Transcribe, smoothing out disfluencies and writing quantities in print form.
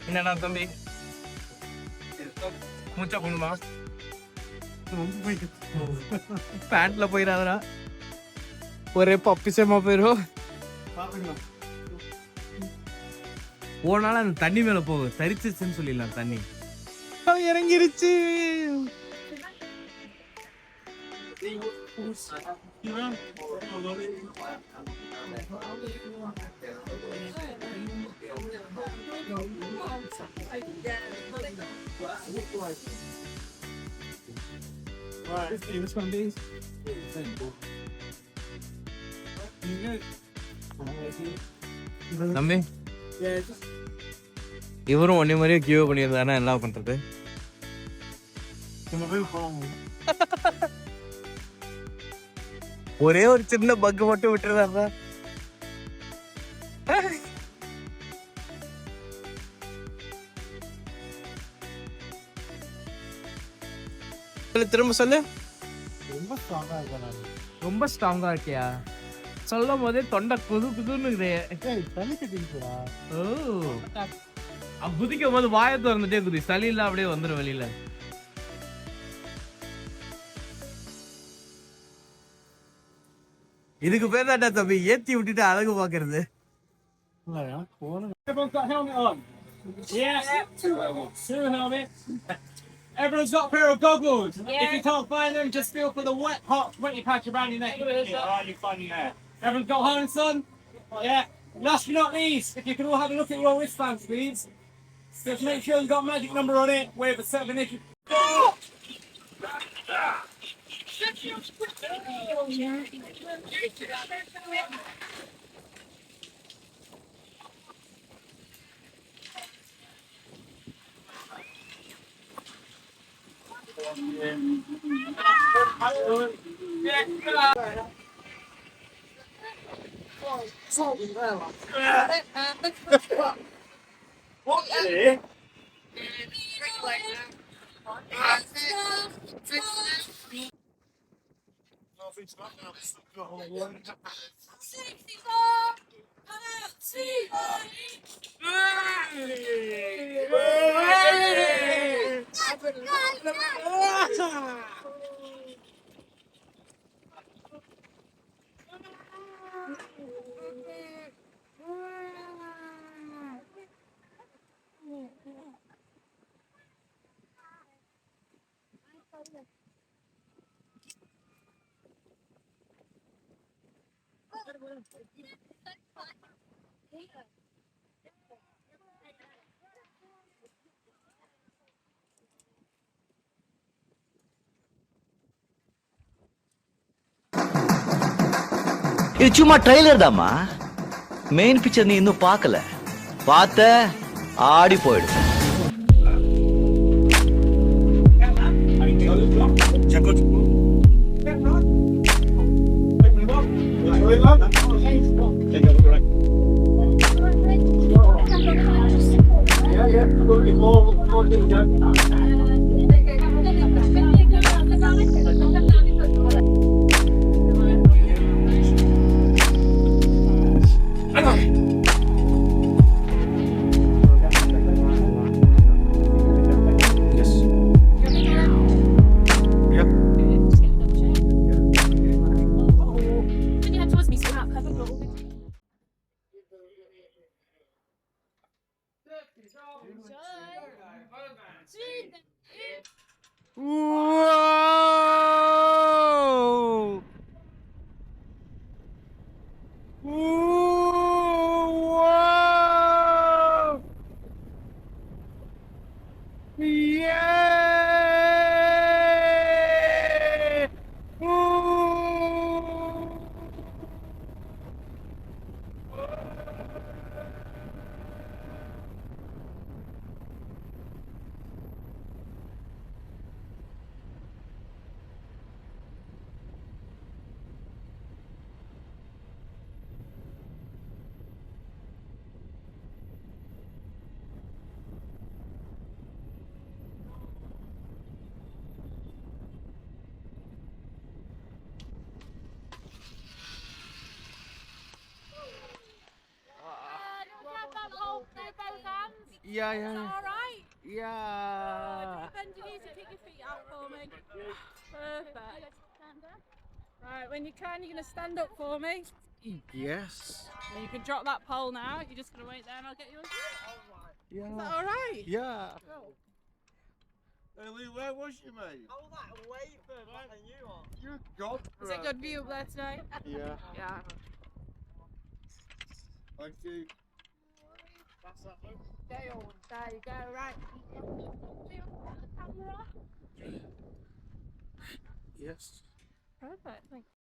என்னடா தம்பி மூச்சா போணுமா பேண்ட்ல போயிடாதடா ஒரே பப்பிசமா போயிரும் போனாலும் அந்த தண்ணி மேல போகும் தரிச்சிருச்சுன்னு சொல்லிடலாம் தண்ணி இறங்கிருச்சு தம்பி இவரும் ஒன்னே மாதிரியே கியூ பண்ணியிருந்தானா என்ன பண்றது ஒரே ஒரு சின்ன பக் மட்டும் விட்டுருந்தாங்க திரும்ப சொல்லு ரொம்ப ஸ்ட்ராங்கா இருக்கியா சொல்லும் போதே தொண்டை குது குதுன்னு குதிக்கும் போது வாயை திறந்துட்டே குதி சளி இல்ல அப்படியே வந்துடும் வெளியில இதுக்கு பேர் தான்டா தம்பி ஏத்தி விட்டுட்டு அழகு பாக்குறது Everyone's got a pair of goggles. Yeah. If you can't find them, just feel for the wet, hot, wetty patch around your neck. Alright, you find your hair. Everyone's got harness on? Yeah. Last but not least, if you can all have a look at your wristbands, please. Just make sure you've got a magic number on it. We have a set of initials. இது சும்மா trailer தாமா main picture நீ இன்னும் பார்க்கல பார்த்த ஆடி போயிடும் Yeah, Is that all right? Yeah. Bend your knees and kick your feet out for me. Perfect. Right, when you can, you're going to stand up for me. Yes. And you can drop that pole now. You're just going to wait there and I'll get you on. Yeah. Is that all right? Yeah. Go. Hey Lee, where was you, mate? I was like way further back than you are. You're gone. Is it good view up there today? Yeah. Yeah. Thank you. Dale, there you go, right. Camera. Yes. Perfect, thank you.